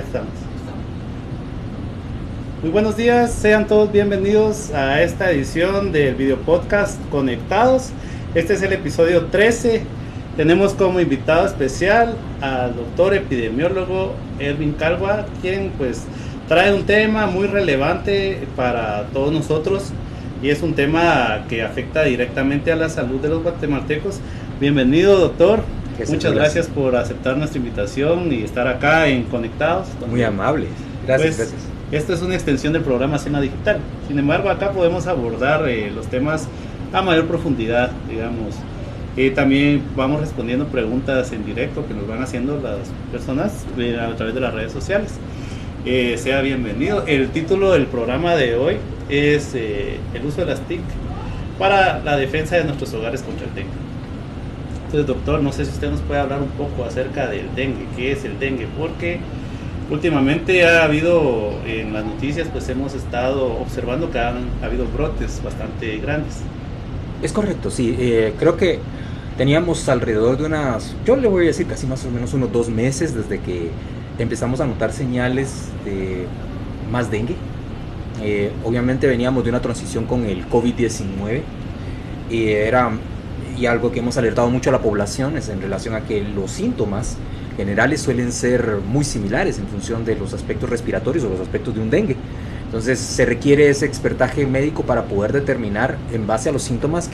Estamos. Muy buenos días, sean todos bienvenidos a esta edición del video podcast Conectados. Este es el episodio 13. Tenemos como invitado especial al doctor epidemiólogo Erwin Calva, quien pues trae un tema muy relevante para todos nosotros y es un tema que afecta directamente a la salud de los guatemaltecos. Bienvenido, doctor. Muchas gracias por aceptar nuestra invitación y estar acá en Conectados. Muy amable. Gracias, Pues, gracias. Esta es una extensión del programa Cena Digital. Sin embargo, acá podemos abordar los temas a mayor profundidad, digamos. También vamos respondiendo preguntas en directo que nos van haciendo las personas a través de las redes sociales. Sea bienvenido. El título del programa de hoy es el uso de las TIC para la defensa de nuestros hogares contra el dengue. Entonces, doctor, no sé si usted nos puede hablar un poco acerca del dengue. ¿Qué es el dengue? Porque últimamente ha habido en las noticias, pues hemos estado observando que ha habido brotes bastante grandes. Es correcto, sí. Creo que teníamos alrededor de yo le voy a decir casi más o menos unos 2 meses desde que empezamos a notar señales de más dengue. Obviamente veníamos de una transición con el COVID-19 y algo que hemos alertado mucho a la población es en relación a que los síntomas generales suelen ser muy similares en función de los aspectos respiratorios o los aspectos de un dengue. Entonces se requiere ese expertaje médico para poder determinar en base a los síntomas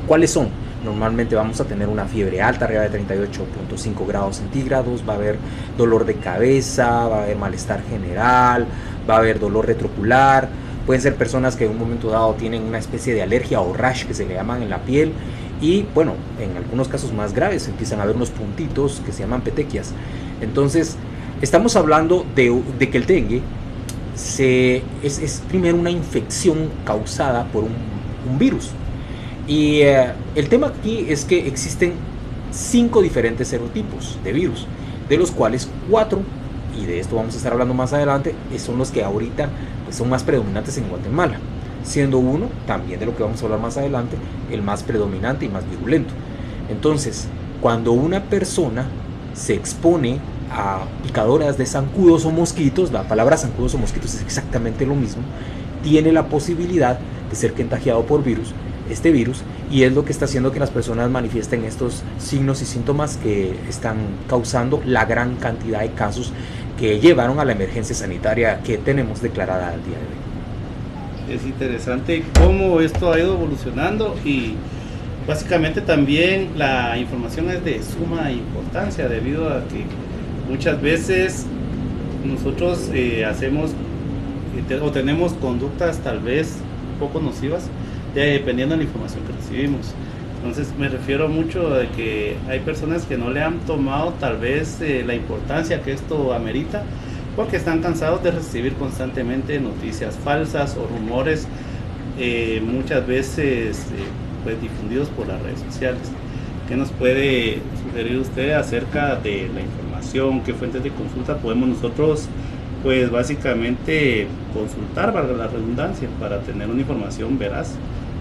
cuáles son. Normalmente vamos a tener una fiebre alta, arriba de 38.5 grados centígrados, va a haber dolor de cabeza, va a haber malestar general, va a haber dolor retrocular. Pueden ser personas que en un momento dado tienen una especie de alergia o rash que se le llaman en la piel. Y bueno, en algunos casos más graves empiezan a haber unos puntitos que se llaman petequias. Entonces, estamos hablando de que el dengue es primero una infección causada por un virus. Y el tema aquí es que existen 5 diferentes serotipos de virus, de los cuales 4, y de esto vamos a estar hablando más adelante, son los que ahorita pues, son más predominantes en Guatemala, siendo uno, también de lo que vamos a hablar más adelante, el más predominante y más virulento. Entonces, cuando una persona se expone a picadoras de zancudos o mosquitos, la palabra zancudos o mosquitos es exactamente lo mismo, tiene la posibilidad de ser contagiado por este virus, y es lo que está haciendo que las personas manifiesten estos signos y síntomas que están causando la gran cantidad de casos que llevaron a la emergencia sanitaria que tenemos declarada al día de hoy. Es interesante cómo esto ha ido evolucionando y básicamente también la información es de suma importancia debido a que muchas veces nosotros hacemos o tenemos conductas tal vez poco nocivas dependiendo de la información que recibimos. Entonces me refiero mucho a que hay personas que no le han tomado tal vez la importancia que esto amerita, porque están cansados de recibir constantemente noticias falsas o rumores, muchas veces pues difundidos por las redes sociales. ¿Qué nos puede sugerir usted acerca de la información? ¿Qué fuentes de consulta podemos nosotros pues básicamente consultar, valga la redundancia, para tener una información veraz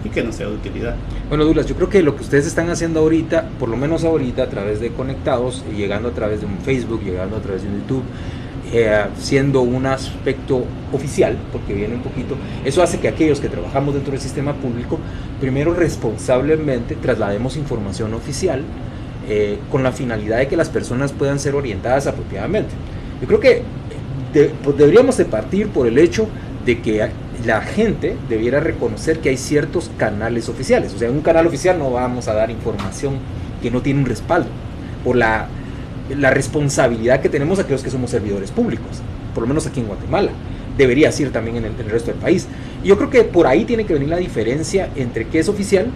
y que nos sea de utilidad? Bueno, Douglas, yo creo que lo que ustedes están haciendo ahorita, por lo menos ahorita a través de Conectados, llegando a través de un Facebook, llegando a través de un YouTube, siendo un aspecto oficial, porque viene un poquito, eso hace que aquellos que trabajamos dentro del sistema público, primero responsablemente traslademos información oficial con la finalidad de que las personas puedan ser orientadas apropiadamente. Yo creo que pues deberíamos de partir por el hecho de que la gente debiera reconocer que hay ciertos canales oficiales. O sea, en un canal oficial no vamos a dar información que no tiene un respaldo por la responsabilidad que tenemos aquellos que somos servidores públicos, por lo menos aquí en Guatemala. Debería ser también en el resto del país. Y yo creo que por ahí tiene que venir la diferencia entre qué es oficial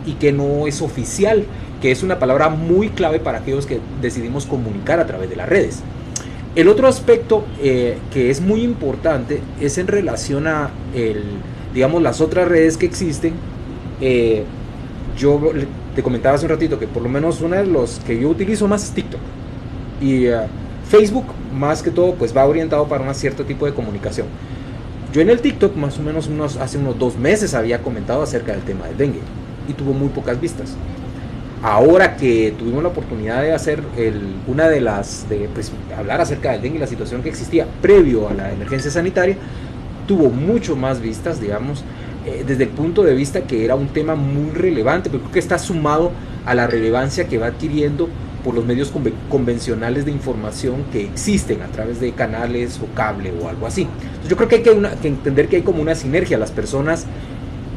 y qué no es oficial, que es una palabra muy clave para aquellos que decidimos comunicar a través de las redes. El otro aspecto que es muy importante es en relación a las otras redes que existen. Yo te comentaba hace un ratito que por lo menos una de los que yo utilizo más es TikTok. Y Facebook, más que todo, pues va orientado para un cierto tipo de comunicación. Yo en el TikTok, más o menos hace unos 2 meses, había comentado acerca del tema del dengue y tuvo muy pocas vistas. Ahora que tuvimos la oportunidad de hacer hablar acerca del dengue y la situación que existía previo a la emergencia sanitaria, tuvo mucho más vistas, digamos, desde el punto de vista que era un tema muy relevante, pero creo que está sumado a la relevancia que va adquiriendo por los medios convencionales de información que existen a través de canales o cable o algo así. Entonces yo creo que hay que entender que hay como una sinergia. Las personas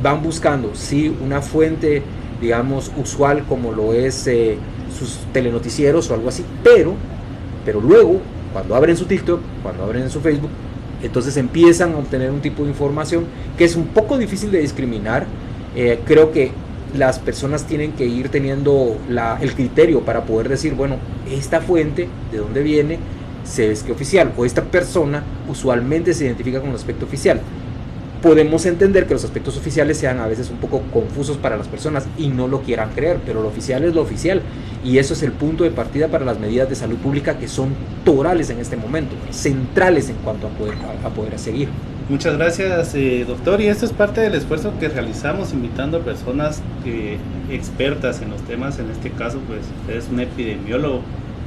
van buscando, sí, una fuente, digamos, usual como lo es sus telenoticieros o algo así, pero luego, cuando abren su TikTok, cuando abren su Facebook, entonces empiezan a obtener un tipo de información que es un poco difícil de discriminar. Creo que las personas tienen que ir teniendo el criterio para poder decir, bueno, esta fuente, ¿de dónde viene? Se ve que oficial, o esta persona usualmente se identifica con el aspecto oficial. Podemos entender que los aspectos oficiales sean a veces un poco confusos para las personas y no lo quieran creer, pero lo oficial es lo oficial, y eso es el punto de partida para las medidas de salud pública, que son torales en este momento, centrales en cuanto a poder seguir. Muchas gracias, doctor, y esto es parte del esfuerzo que realizamos invitando a personas expertas en los temas. En este caso, pues usted es un epidemiólogo,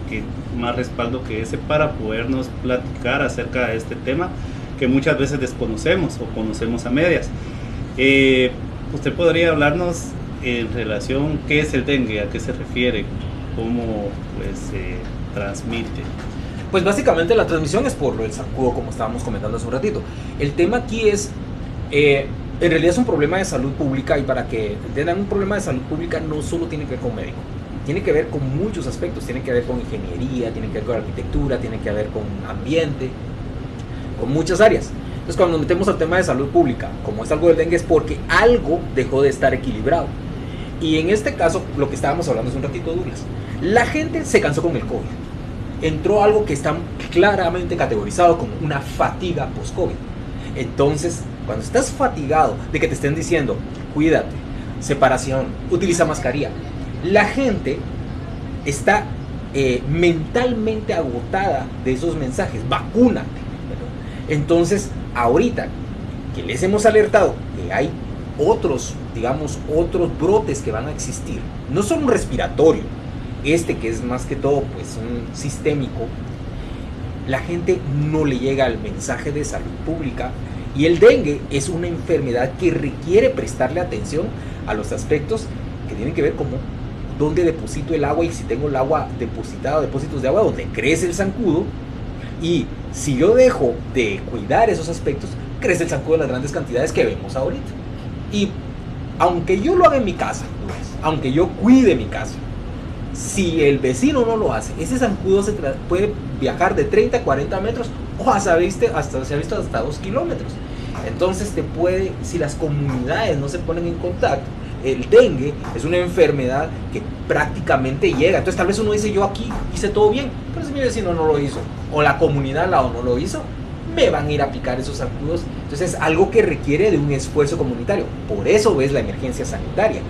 que más respaldo que ese para podernos platicar acerca de este tema que muchas veces desconocemos o conocemos a medias. ¿Usted podría hablarnos en relación qué es el dengue, a qué se refiere, cómo pues se transmite? Pues básicamente la transmisión es por el zancudo, como estábamos comentando hace un ratito. El tema aquí es, en realidad es un problema de salud pública, y para que entiendan, un problema de salud pública no solo tiene que ver con médico, tiene que ver con muchos aspectos, tiene que ver con ingeniería, tiene que ver con arquitectura, tiene que ver con ambiente, con muchas áreas. Entonces, cuando nos metemos al tema de salud pública, como es algo del dengue, es porque algo dejó de estar equilibrado. Y en este caso, lo que estábamos hablando hace un ratito, Douglas, la gente se cansó con el COVID. Entró algo que está claramente categorizado como una fatiga post-COVID. Entonces, cuando estás fatigado de que te estén diciendo, cuídate, separación, utiliza mascarilla, la gente está mentalmente agotada de esos mensajes, vacúnate. Entonces, ahorita que les hemos alertado que hay otros brotes que van a existir, no solo un respiratorio, que es más que todo pues un sistémico, la gente no le llega al mensaje de salud pública, y el dengue es una enfermedad que requiere prestarle atención a los aspectos que tienen que ver como dónde deposito el agua, y si tengo el agua depositada, depósitos de agua donde crece el zancudo, y si yo dejo de cuidar esos aspectos, crece el zancudo en las grandes cantidades que vemos ahorita. Y aunque yo lo haga en mi casa, aunque yo cuide mi casa, si el vecino no lo hace, ese zancudo puede viajar de 30 a 40 metros, o se ha visto hasta 2 kilómetros. Entonces si las comunidades no se ponen en contacto, el dengue es una enfermedad que prácticamente llega. Entonces tal vez uno dice, yo aquí hice todo bien, pero si mi vecino no lo hizo, o la comunidad al lado no lo hizo, me van a ir a picar esos zancudos. Entonces es algo que requiere de un esfuerzo comunitario. Por eso es la emergencia sanitaria,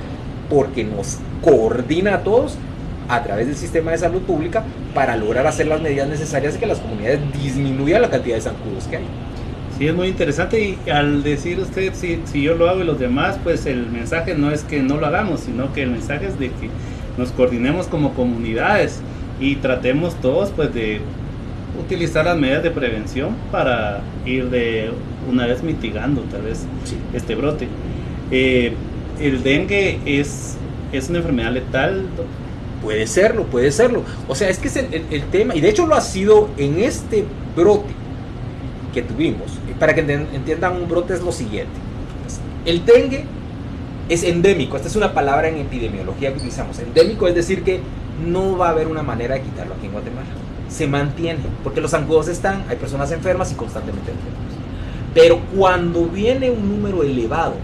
porque nos coordina a todos a través del sistema de salud pública para lograr hacer las medidas necesarias y que las comunidades disminuyan la cantidad de zancudos que hay. Sí, es muy interesante, y al decir usted, si yo lo hago y los demás, pues el mensaje no es que no lo hagamos, sino que el mensaje es de que nos coordinemos como comunidades y tratemos todos pues de utilizar las medidas de prevención para ir de una vez mitigando tal vez este brote. El dengue es una enfermedad letal. Puede serlo. O sea, es que es el tema, y de hecho lo ha sido en este brote que tuvimos. Para que entiendan, un brote es lo siguiente. El dengue es endémico. Esta es una palabra en epidemiología que utilizamos. Endémico es decir que no va a haber una manera de quitarlo aquí en Guatemala. Se mantiene, porque los zancudos hay personas enfermas y constantemente enfermas. Pero cuando viene un número elevado,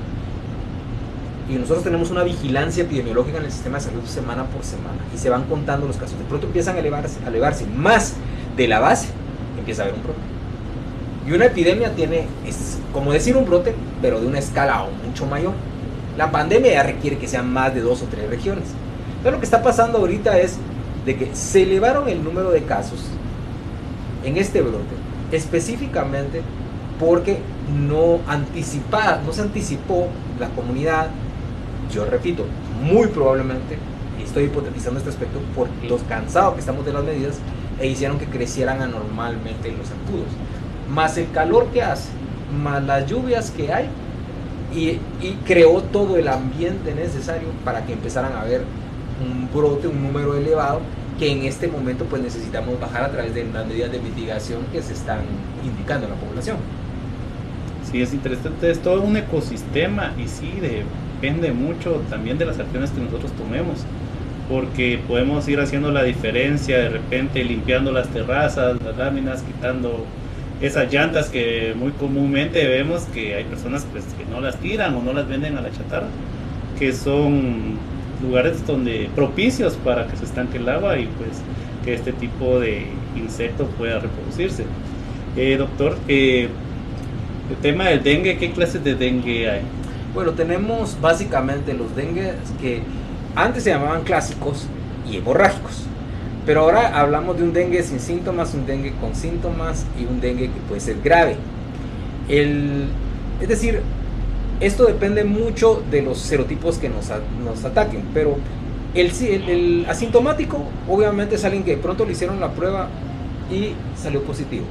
y nosotros tenemos una vigilancia epidemiológica en el sistema de salud semana por semana, y se van contando los casos, de pronto empiezan a elevarse más de la base, empieza a haber un brote. Y una epidemia es como decir un brote, pero de una escala aún mucho mayor. La pandemia ya requiere que sean más de 2 o 3 regiones. Entonces lo que está pasando ahorita es de que se elevaron el número de casos en este brote, específicamente porque no se anticipó la comunidad. Yo repito, muy probablemente y estoy hipotetizando este aspecto, por los cansados que estamos de las medidas, e hicieron que crecieran anormalmente los zancudos. Más el calor que hace, más las lluvias que hay, y creó todo el ambiente necesario para que empezaran a haber un brote, un número elevado, que en este momento pues necesitamos bajar a través de las medidas de mitigación que se están indicando en la población. Sí, es interesante, es todo un ecosistema y sí, depende mucho también de las acciones que nosotros tomemos, porque podemos ir haciendo la diferencia, de repente limpiando las terrazas, las láminas, quitando esas llantas que muy comúnmente vemos que hay personas pues que no las tiran o no las venden a la chatarra, que son lugares donde propicios para que se estanque el agua y pues que este tipo de insectos pueda reproducirse. Doctor, el tema del dengue, ¿qué clases de dengue hay? Bueno, tenemos básicamente los dengues que antes se llamaban clásicos y hemorrágicos, pero ahora hablamos de un dengue sin síntomas, un dengue con síntomas y un dengue que puede ser grave. Es decir, esto depende mucho de los serotipos que nos ataquen, pero el asintomático obviamente es alguien que de pronto le hicieron la prueba y salió positivo.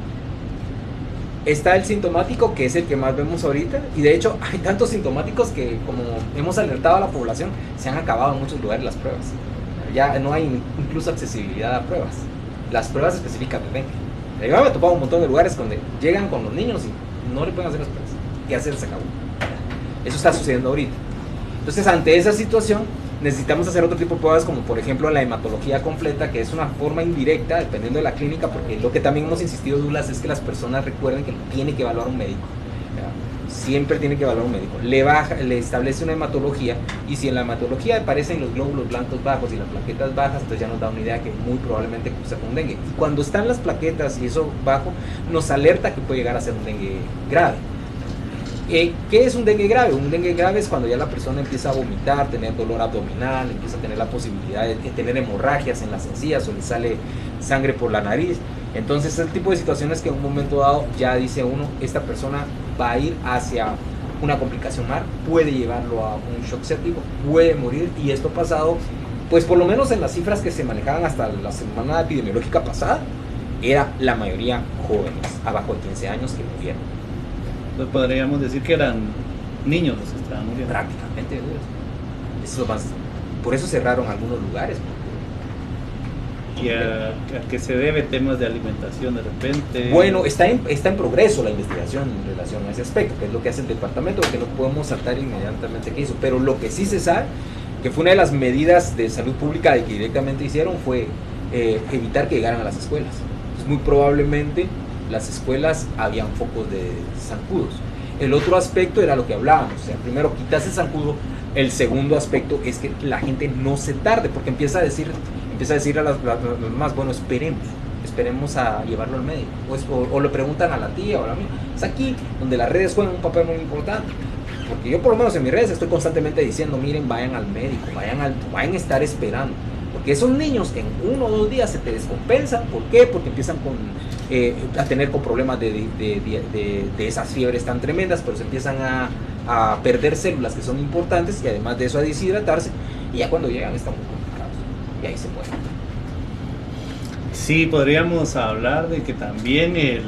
Está el sintomático, que es el que más vemos ahorita, y de hecho hay tantos sintomáticos que, como hemos alertado a la población, se han acabado en muchos lugares las pruebas. Ya no hay incluso accesibilidad a pruebas, las pruebas específicas de dengue. Yo me he topado un montón de lugares donde llegan con los niños y no le pueden hacer las pruebas, y ya se les acabó. Eso está sucediendo ahorita. Entonces, ante esa situación, necesitamos hacer otro tipo de pruebas, como por ejemplo la hematología completa, que es una forma indirecta, dependiendo de la clínica, porque lo que también hemos insistido, Douglas, es que las personas recuerden que tiene que evaluar un médico. Siempre tiene que evaluar un médico. Le establece una hematología, y si en la hematología aparecen los glóbulos blancos bajos y las plaquetas bajas, entonces ya nos da una idea que muy probablemente cursa con dengue. Y cuando están las plaquetas y eso bajo, nos alerta que puede llegar a ser un dengue grave. ¿Qué es un dengue grave? Un dengue grave es cuando ya la persona empieza a vomitar, tener dolor abdominal, empieza a tener la posibilidad de tener hemorragias en las encías o le sale sangre por la nariz. Entonces, es el tipo de situaciones que en un momento dado ya dice uno, esta persona va a ir hacia una complicación más, puede llevarlo a un shock séptico, puede morir, y esto pasado, pues por lo menos en las cifras que se manejaban hasta la semana epidemiológica pasada, era la mayoría jóvenes, abajo de 15 años, que murieron. Entonces podríamos decir que eran niños los que estaban muriendo. Prácticamente, eso más, por eso cerraron algunos lugares. ¿Y a qué se debe temas de alimentación de repente? Bueno, está en progreso la investigación en relación a ese aspecto, que es lo que hace el departamento, que no podemos saltar inmediatamente que hizo, pero lo que sí se sabe, que fue una de las medidas de salud pública que directamente hicieron, fue evitar que llegaran a las escuelas. Entonces, muy probablemente las escuelas habían focos de zancudos. El otro aspecto era lo que hablábamos, o sea, primero quitas el zancudo, el segundo aspecto es que la gente no se tarde, porque empieza a decir a los más, bueno, esperemos a llevarlo al médico, o le preguntan a la tía o a la amiga. Es aquí donde las redes juegan un papel muy importante, porque yo por lo menos en mis redes estoy constantemente diciendo, miren, vayan al médico, vayan a estar esperando, porque esos niños en 1 o 2 días se te descompensan. ¿Por qué? Porque empiezan a tener problemas de esas fiebres tan tremendas, pero se empiezan a perder células que son importantes, y además de eso a deshidratarse, y ya cuando llegan están muy complicados y ahí se mueren. Sí, podríamos hablar de que también el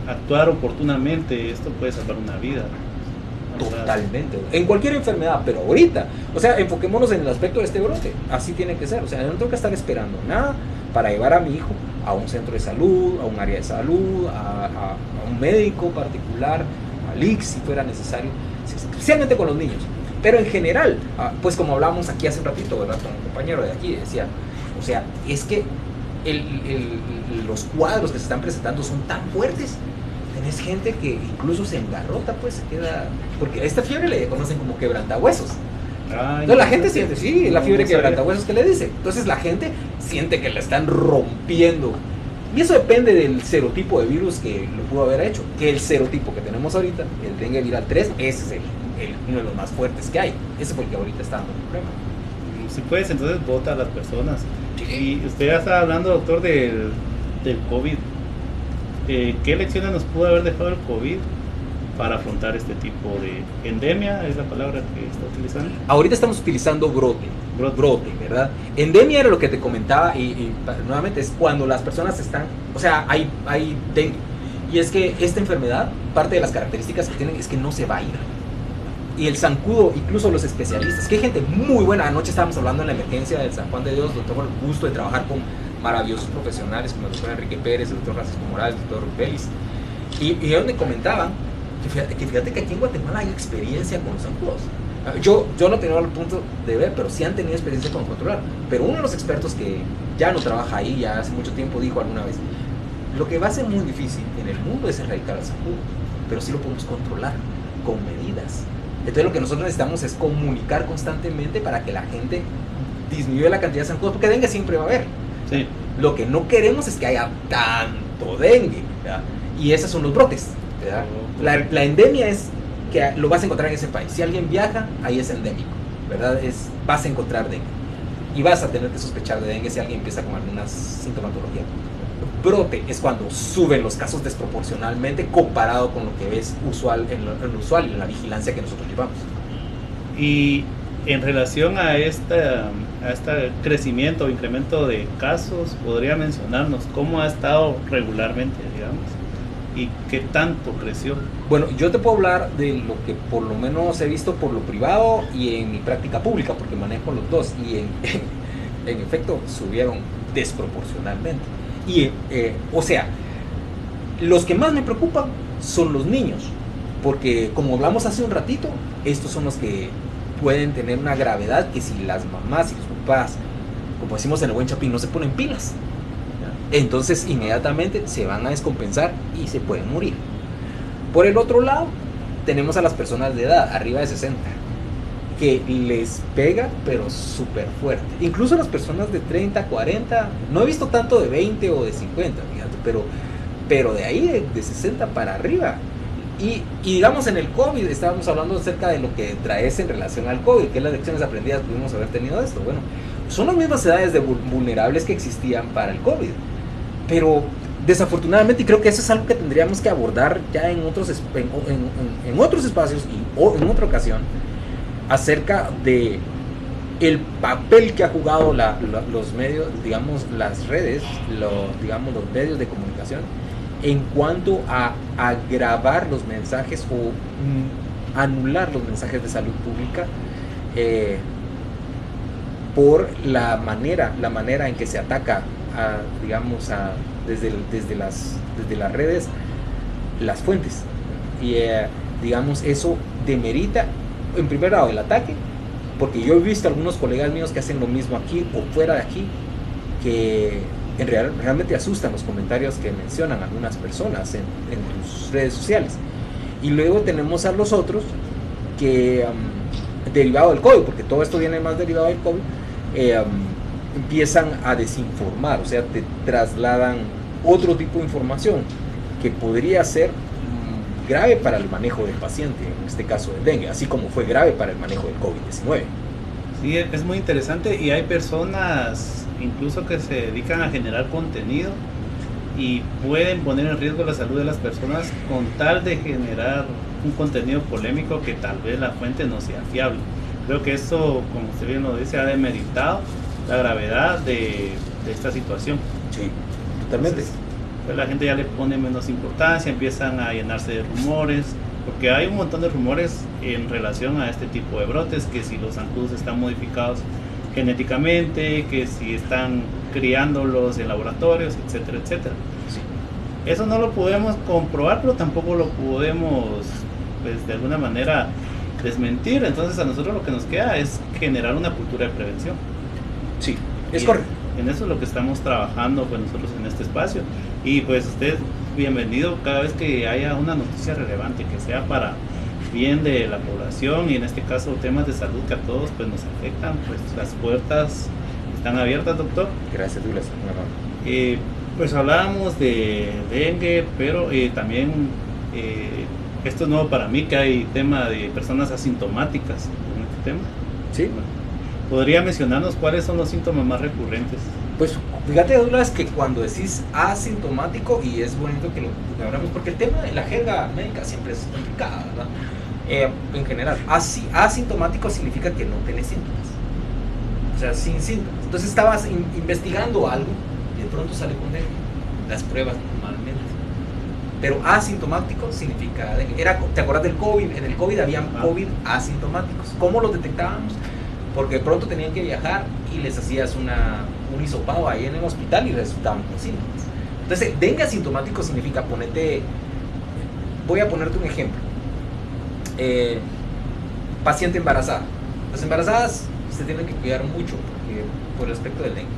actuar oportunamente, esto puede salvar una vida. Totalmente, en cualquier enfermedad, pero ahorita, o sea, enfoquémonos en el aspecto de este brote, así tiene que ser, o sea, yo no tengo que estar esperando nada para llevar a mi hijo a un centro de salud, a un área de salud, a un médico particular, al ICS si fuera necesario, especialmente con los niños. Pero en general, pues como hablábamos aquí hace un ratito, ¿verdad? Con un compañero de aquí, decía, o sea, es que los cuadros que se están presentando son tan fuertes. Tenés gente que incluso se engarrota, pues se queda, porque a esta fiebre le conocen como quebrantahuesos. Entonces la gente siente, sí, la fiebre quebrantahuesos que le dice. Entonces la gente siente que la están rompiendo. Y eso depende del serotipo de virus que lo pudo haber hecho. Que el serotipo que tenemos ahorita, el dengue viral 3, ese es uno de los más fuertes que hay. Ese fue el que ahorita está dando el problema. Si puedes, entonces vota a las personas. Sí. Y usted ya estaba hablando, doctor, del COVID. ¿Qué lecciones nos pudo haber dejado el COVID para afrontar este tipo de endemia? ¿Es la palabra que está utilizando? Ahorita estamos utilizando brote. brote, ¿verdad? Endemia era lo que te comentaba nuevamente es cuando las personas están, o sea, hay dengue. Y es que esta enfermedad, parte de las características que tienen es que no se va a ir. Y el zancudo, incluso los especialistas, que hay gente muy buena. Anoche estábamos hablando en la emergencia del San Juan de Dios, donde tengo el gusto de trabajar con maravillosos profesionales como el doctor Enrique Pérez, el doctor Francisco Morales, el doctor Rupelis. Y donde comentaban que fíjate que aquí en Guatemala hay experiencia con los zancudos. Yo no he tenido el punto de ver, pero sí han tenido experiencia con controlar. Pero uno de los expertos que ya no trabaja ahí, ya hace mucho tiempo, dijo alguna vez, lo que va a ser muy difícil en el mundo es erradicar al zancudo, pero sí lo podemos controlar con medidas. Entonces lo que nosotros necesitamos es comunicar constantemente para que la gente disminuya la cantidad de zancudos, porque dengue siempre va a haber. Sí. Lo que no queremos es que haya tanto dengue, ¿verdad? Y esos son los brotes, ¿verdad? La endemia es que lo vas a encontrar en ese país. Si alguien viaja, ahí es endémico, ¿verdad? Vas a encontrar dengue. Y vas a tener que sospechar de dengue si alguien empieza con alguna sintomatología. Brote es cuando suben los casos desproporcionalmente comparado con lo que es usual en lo usual y en la vigilancia que nosotros llevamos. Y en relación a este crecimiento o incremento de casos, ¿podría mencionarnos cómo ha estado regularmente, digamos? ¿Y qué tanto creció? Bueno, yo te puedo hablar de lo que por lo menos he visto por lo privado y en mi práctica pública, porque manejo los dos, y en efecto subieron desproporcionalmente. Y, o sea, los que más me preocupan son los niños, porque como hablamos hace un ratito, estos son los que pueden tener una gravedad que si las mamás y los papás, como decimos en el buen chapín, no se ponen pilas, entonces inmediatamente se van a descompensar y se pueden morir. Por el otro lado, tenemos a las personas de edad, arriba de 60, que les pega, pero súper fuerte. Incluso las personas de 30, 40, no he visto tanto de 20 o de 50, fíjate, pero de ahí, de 60 para arriba. Y digamos en el COVID, estábamos hablando acerca de lo que traes en relación al COVID, qué lecciones aprendidas pudimos haber tenido de esto. Bueno, son las mismas edades de vulnerables que existían para el COVID, pero desafortunadamente, y creo que eso es algo que tendríamos que abordar ya en otros espacios y en otra ocasión, acerca de el papel que ha jugado los medios, digamos, las redes, digamos, los medios de comunicación, en cuanto a agravar los mensajes o anular los mensajes de salud pública por la manera en que se ataca desde las redes las fuentes. Y digamos, eso demerita en primer grado el ataque, porque yo he visto algunos colegas míos que hacen lo mismo aquí o fuera de aquí, que realmente asustan los comentarios que mencionan algunas personas en tus redes sociales. Y luego tenemos a los otros que, derivado del COVID, porque todo esto viene más derivado del COVID, empiezan a desinformar, o sea, te trasladan otro tipo de información que podría ser grave para el manejo del paciente, en este caso del dengue, así como fue grave para el manejo del COVID-19. Sí, es muy interesante, y hay personas incluso que se dedican a generar contenido y pueden poner en riesgo la salud de las personas con tal de generar un contenido polémico que tal vez la fuente no sea fiable. Creo que eso, como usted bien lo dice, ha demeritado la gravedad de esta situación. Sí, totalmente. Entonces, pues la gente ya le pone menos importancia, empiezan a llenarse de rumores, porque hay un montón de rumores en relación a este tipo de brotes, que si los zancudos están modificados genéticamente, que si están criándolos en laboratorios, etcétera, etcétera. Sí. Eso no lo podemos comprobar, pero tampoco lo podemos, pues, de alguna manera desmentir. Entonces a nosotros lo que nos queda es generar una cultura de prevención. Sí, es correcto. En eso es lo que estamos trabajando, pues, nosotros en este espacio. Y pues usted, bienvenido cada vez que haya una noticia relevante, que sea para bien de la población, y en este caso temas de salud que a todos, pues, nos afectan. Pues las puertas están abiertas, doctor. Gracias, Douglas. Pues hablábamos de dengue, pero también esto es nuevo para mí, que hay tema de personas asintomáticas en este tema. Sí. ¿Podría mencionarnos cuáles son los síntomas más recurrentes? Pues fíjate, Douglas, que cuando decís asintomático, y es bonito que lo hablamos, porque el tema de la jerga médica siempre es complicada, ¿verdad? En general, asintomático significa que no tenés síntomas. o sea, sin síntomas. Entonces estabas investigando algo y de pronto sale con dengue. Las pruebas normalmente. Pero asintomático significa dengue. ¿Te acuerdas del COVID? En el COVID habían COVID asintomáticos. ¿Cómo los detectábamos? Porque de pronto tenían que viajar y les hacías un hisopado ahí en el hospital y resultaban con síntomas. Entonces, dengue asintomático significa voy a ponerte un ejemplo. Paciente embarazada. Las embarazadas se tienen que cuidar mucho por el aspecto del dengue.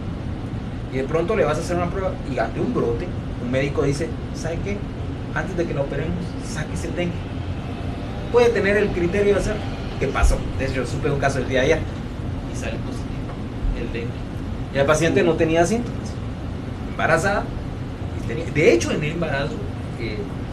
Y de pronto le vas a hacer una prueba y ante un brote, un médico dice, ¿sabe qué? Antes de que la operemos, sáquese el dengue. Puede tener el criterio de hacer. ¿Qué pasó? De hecho, yo supe un caso el día de ayer y sale positivo el dengue. Y el paciente no tenía síntomas. Embarazada. De hecho, en el embarazo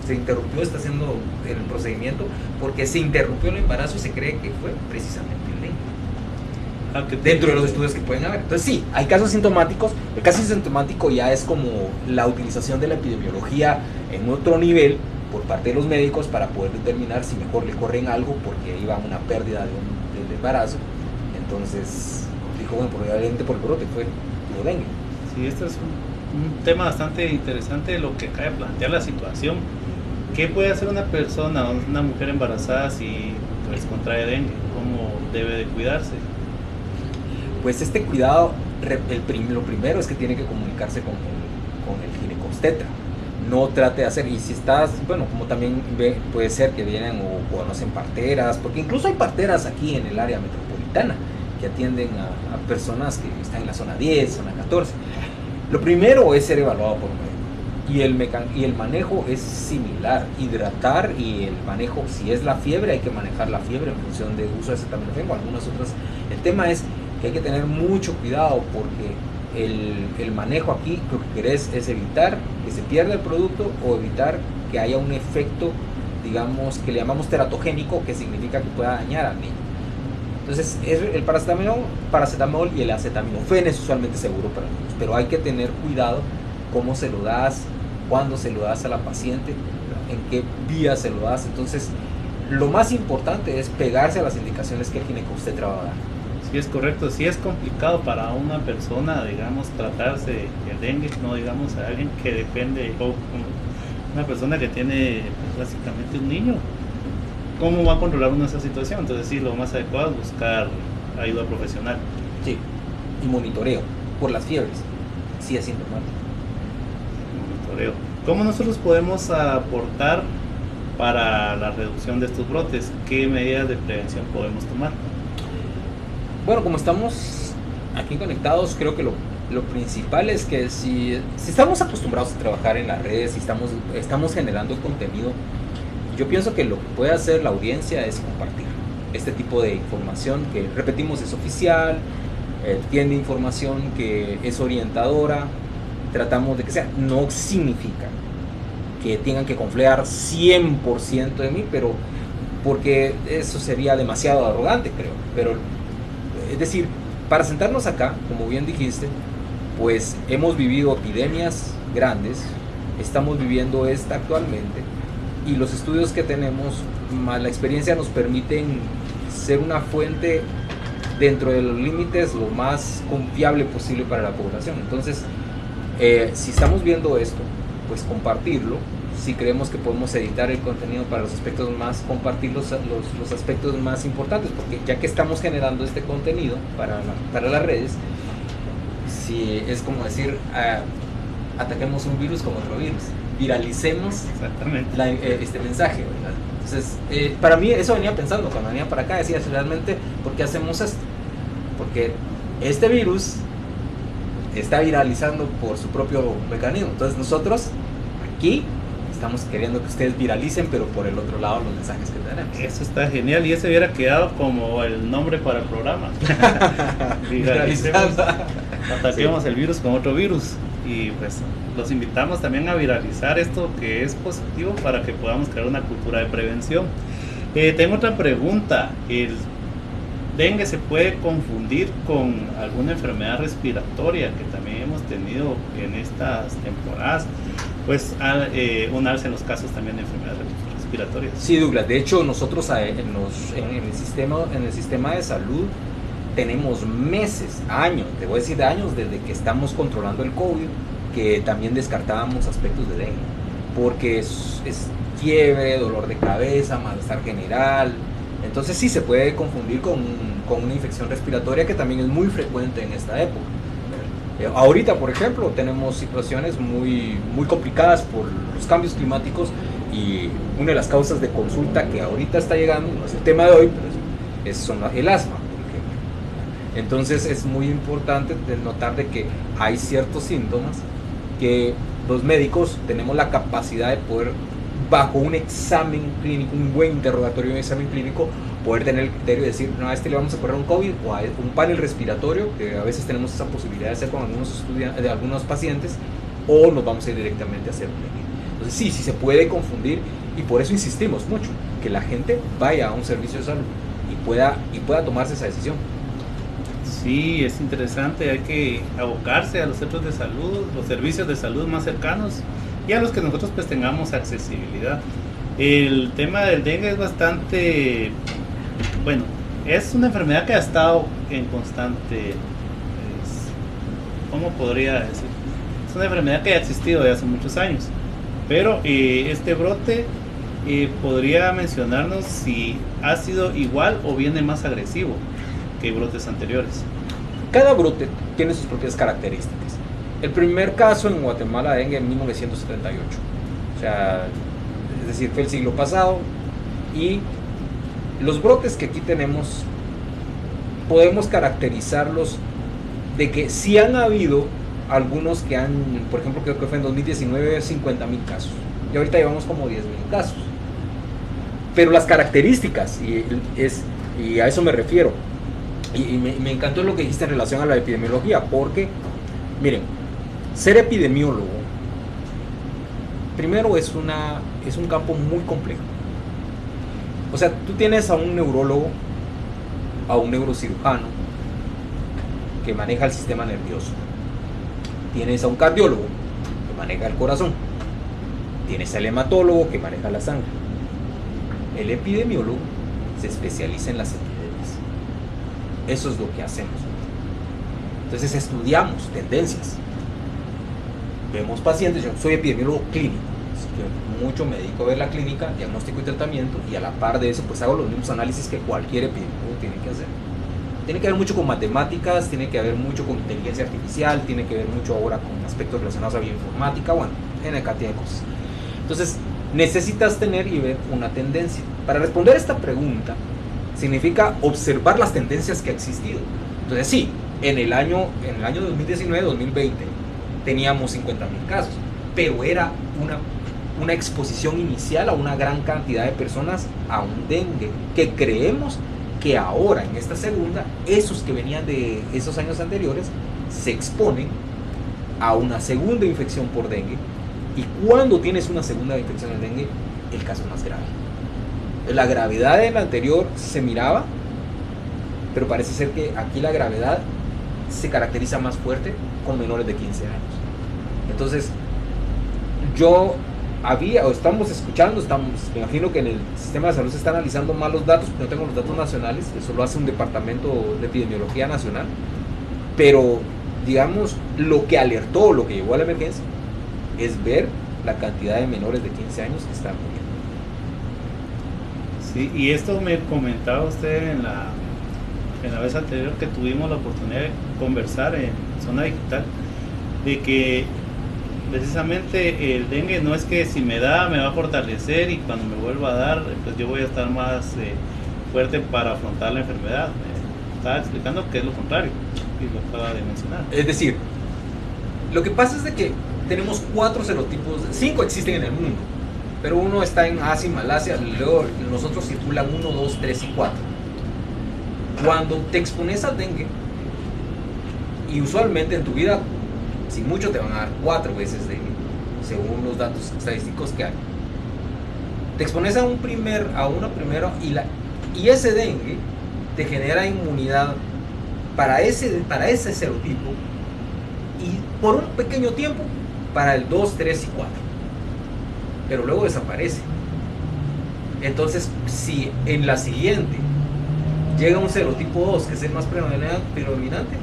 se interrumpió, está haciendo el procedimiento porque se interrumpió el embarazo y se cree que fue precisamente el dengue. Dentro de los estudios que pueden haber. Entonces sí, hay casos sintomáticos. El caso sintomático ya es como la utilización de la epidemiología en otro nivel por parte de los médicos para poder determinar si mejor le corren algo porque iba a una pérdida del embarazo. Entonces dijo, bueno, probablemente por el brote fue dengue. Sí, esto es un tema bastante interesante de lo que acaba de plantear la situación. ¿Qué puede hacer una persona, una mujer embarazada si pues contrae dengue? ¿Cómo debe de cuidarse? Pues este cuidado, lo primero es que tiene que comunicarse con el ginecobstetra. No trate de hacer, y si estás, bueno, como también puede ser que vienen o conocen parteras, porque incluso hay parteras aquí en el área metropolitana que atienden a personas que están en la zona 10, zona 14. Lo primero es ser evaluado por un médico, y el manejo es similar, hidratar y el manejo, si es la fiebre, hay que manejar la fiebre en función de uso de acetaminofén o algunas otras. El tema es que hay que tener mucho cuidado porque el manejo aquí lo que querés es evitar que se pierda el producto o evitar que haya un efecto, digamos, que le llamamos teratogénico, que significa que pueda dañar al niño. Entonces, el paracetamol y el acetaminofén es usualmente seguro para niños, pero hay que tener cuidado cómo se lo das, cuándo se lo das a la paciente, en qué vía se lo das. Entonces, lo más importante es pegarse a las indicaciones que el ginecobstetra va a dar. Sí, es correcto. Sí es complicado para una persona, digamos, tratarse el dengue, no digamos a alguien que depende, o una persona que tiene pues, básicamente un niño. ¿Cómo va a controlar uno esa situación? Entonces sí, lo más adecuado es buscar ayuda profesional. Sí, y monitoreo por las fiebres, sí es sintomático. Monitoreo. ¿Cómo nosotros podemos aportar para la reducción de estos brotes? ¿Qué medidas de prevención podemos tomar? Bueno, como estamos aquí conectados, creo que lo principal es que si estamos acostumbrados a trabajar en las redes, si estamos generando contenido, yo pienso que lo que puede hacer la audiencia es compartir este tipo de información que, repetimos, es oficial, tiene información que es orientadora, tratamos de que sea, no significa que tengan que confiar 100% de mí, pero porque eso sería demasiado arrogante, creo, pero es decir, para sentarnos acá, como bien dijiste, pues hemos vivido epidemias grandes, estamos viviendo esta actualmente, y los estudios que tenemos, más la experiencia, nos permiten ser una fuente dentro de los límites lo más confiable posible para la población. Entonces, si estamos viendo esto, pues compartirlo. Si creemos que podemos editar el contenido para los aspectos más, compartir los aspectos más importantes, porque ya que estamos generando este contenido para las redes, si es como decir, ataquemos un virus con otro virus, viralicemos este mensaje, ¿verdad? Entonces, para mí eso venía pensando cuando venía para acá, decía, realmente, ¿por qué hacemos esto? Porque este virus está viralizando por su propio mecanismo. Entonces nosotros aquí estamos queriendo que ustedes viralicen, pero por el otro lado los mensajes que tenemos. Eso está genial, y ese hubiera quedado como el nombre para el programa. Viralicemos, ataquemos el virus con otro virus. Y pues los invitamos también a viralizar esto que es positivo para que podamos crear una cultura de prevención. Tengo otra pregunta. ¿El dengue se puede confundir con alguna enfermedad respiratoria que también hemos tenido en estas temporadas? Pues un alza en los casos también de enfermedades respiratorias. Sí, Douglas. De hecho, nosotros en el sistema de salud tenemos meses, años, te voy a decir años desde que estamos controlando el COVID, que también descartábamos aspectos de dengue, porque es fiebre, dolor de cabeza, malestar general. Entonces sí se puede confundir con una infección respiratoria que también es muy frecuente en esta época. Ahorita, por ejemplo, tenemos situaciones muy complicadas por los cambios climáticos, y una de las causas de consulta que ahorita está llegando, no es el tema de hoy, pero son el asma, por ejemplo. Entonces es muy importante notar de que hay ciertos síntomas que los médicos tenemos la capacidad de poder, bajo un examen clínico, un buen interrogatorio, un examen clínico, poder tener el criterio de decir, no, a este le vamos a correr un COVID o a un panel respiratorio, que a veces tenemos esa posibilidad de hacer con algunos pacientes, o nos vamos a ir directamente a hacer un dengue. Entonces sí se puede confundir, y por eso insistimos mucho, que la gente vaya a un servicio de salud y pueda tomarse esa decisión. Sí, es interesante, hay que abocarse a los centros de salud, los servicios de salud más cercanos y a los que nosotros pues tengamos accesibilidad. El tema del dengue es bastante, bueno, es una enfermedad que ha estado en constante, ¿cómo podría decir? Es una enfermedad que ha existido desde hace muchos años, pero este brote podría mencionarnos si ha sido igual o viene más agresivo que brotes anteriores. Cada brote tiene sus propias características. El primer caso en Guatemala de dengue en 1978, o sea, es decir, fue el siglo pasado, y los brotes que aquí tenemos podemos caracterizarlos de que sí han habido algunos que han, por ejemplo, creo que fue en 2019 50,000 casos, y ahorita llevamos como 10,000 casos, pero las características, y a eso me refiero, y me encantó lo que dijiste en relación a la epidemiología, porque miren, ser epidemiólogo primero es un campo muy complejo. O sea, tú tienes a un neurólogo, a un neurocirujano que maneja el sistema nervioso, tienes a un cardiólogo que maneja el corazón, tienes al hematólogo que maneja la sangre. El epidemiólogo se especializa en las epidemias. Eso es lo que hacemos. Entonces estudiamos tendencias, vemos pacientes. Yo soy epidemiólogo clínico, así que mucho me dedico a ver la clínica, diagnóstico y tratamiento, y a la par de eso pues hago los mismos análisis que cualquier epidemiólogo tiene que hacer. Tiene que ver mucho con matemáticas, tiene que ver mucho con inteligencia artificial, tiene que ver mucho ahora con aspectos relacionados a bioinformática, bueno, en cantidad de cosas. Entonces necesitas tener y ver una tendencia. Para responder a esta pregunta significa observar las tendencias que ha existido. Entonces sí, en el año 2019-2020 teníamos 50,000 casos, pero era una exposición inicial a una gran cantidad de personas a un dengue, que creemos que ahora en esta segunda, esos que venían de esos años anteriores se exponen a una segunda infección por dengue, y cuando tienes una segunda infección de dengue, el caso es más grave. La gravedad del anterior se miraba, pero parece ser que aquí la gravedad se caracteriza más fuerte con menores de 15 años. Entonces, estamos escuchando, me imagino que en el sistema de salud se está analizando más los datos, no tengo los datos nacionales, eso lo hace un departamento de epidemiología nacional, pero digamos, lo que alertó, lo que llevó a la emergencia, es ver la cantidad de menores de 15 años que están muriendo. Sí, y esto me comentaba usted en la vez anterior que tuvimos la oportunidad de conversar en Zona Digital, de que precisamente el dengue no es que si me da me va a fortalecer y cuando me vuelva a dar pues yo voy a estar más fuerte para afrontar la enfermedad. Me estaba explicando que es lo contrario, y lo acaba de mencionar. Es decir, lo que pasa es de que tenemos 4 serotipos, 5 existen en el mundo, pero uno está en Asia y Malasia, luego nosotros circulan 1, 2, 3 y 4. Cuando te expones al dengue, y usualmente en tu vida, sin mucho te van a dar 4 veces dengue, según los datos estadísticos que hay. Te expones a una primera, y ese dengue te genera inmunidad para ese serotipo, y por un pequeño tiempo para el 2, 3 y 4, pero luego desaparece. Entonces, si en la siguiente llega un serotipo 2, que es el más predominante,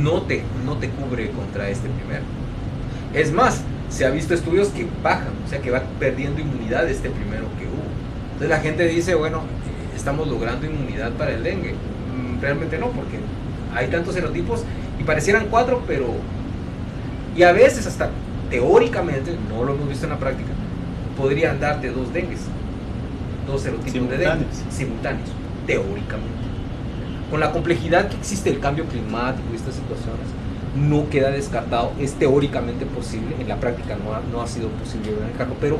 no te cubre contra este primero. Es más, se ha visto estudios que bajan, o sea que va perdiendo inmunidad este primero que hubo. Entonces la gente dice, bueno, estamos logrando inmunidad para el dengue. Realmente no, porque hay tantos serotipos y parecieran 4, pero... Y a veces hasta teóricamente, no lo hemos visto en la práctica, podrían darte 2 dengues, 2 serotipos de dengue simultáneos, teóricamente. Con la complejidad que existe el cambio climático y estas situaciones, no queda descartado, es teóricamente posible, en la práctica no ha sido posible manejarlo, pero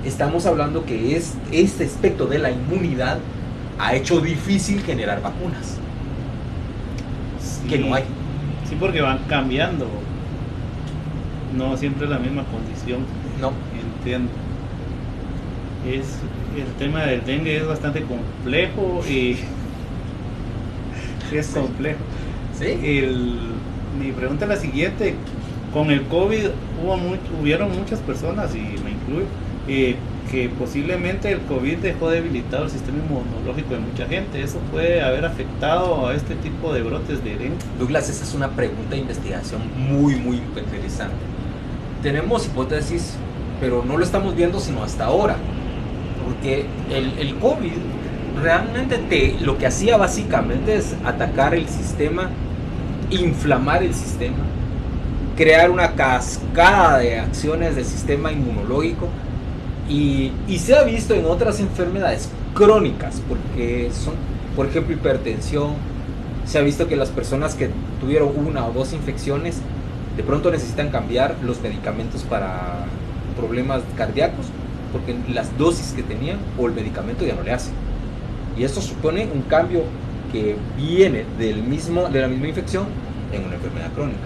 estamos hablando que este aspecto de la inmunidad ha hecho difícil generar vacunas, sí, que no hay. Sí, porque van cambiando, no siempre es la misma condición. No. Entiendo. El tema del dengue es bastante complejo y sí es complejo. ¿Sí? Mi pregunta es la siguiente: con el COVID hubieron muchas personas, y me incluyo, que posiblemente el COVID dejó debilitado el sistema inmunológico de mucha gente. ¿Eso puede haber afectado a este tipo de brotes de dengue? Douglas, esa es una pregunta de investigación muy, muy interesante. Tenemos hipótesis, pero no lo estamos viendo sino hasta ahora, porque el COVID realmente lo que hacía básicamente es atacar el sistema, inflamar el sistema, crear una cascada de acciones del sistema inmunológico, y se ha visto en otras enfermedades crónicas, porque son, por ejemplo, hipertensión. Se ha visto que las personas que tuvieron 1 o 2 infecciones de pronto necesitan cambiar los medicamentos para problemas cardíacos, porque las dosis que tenían o el medicamento ya no le hace. Y esto supone un cambio que viene de la misma infección en una enfermedad crónica.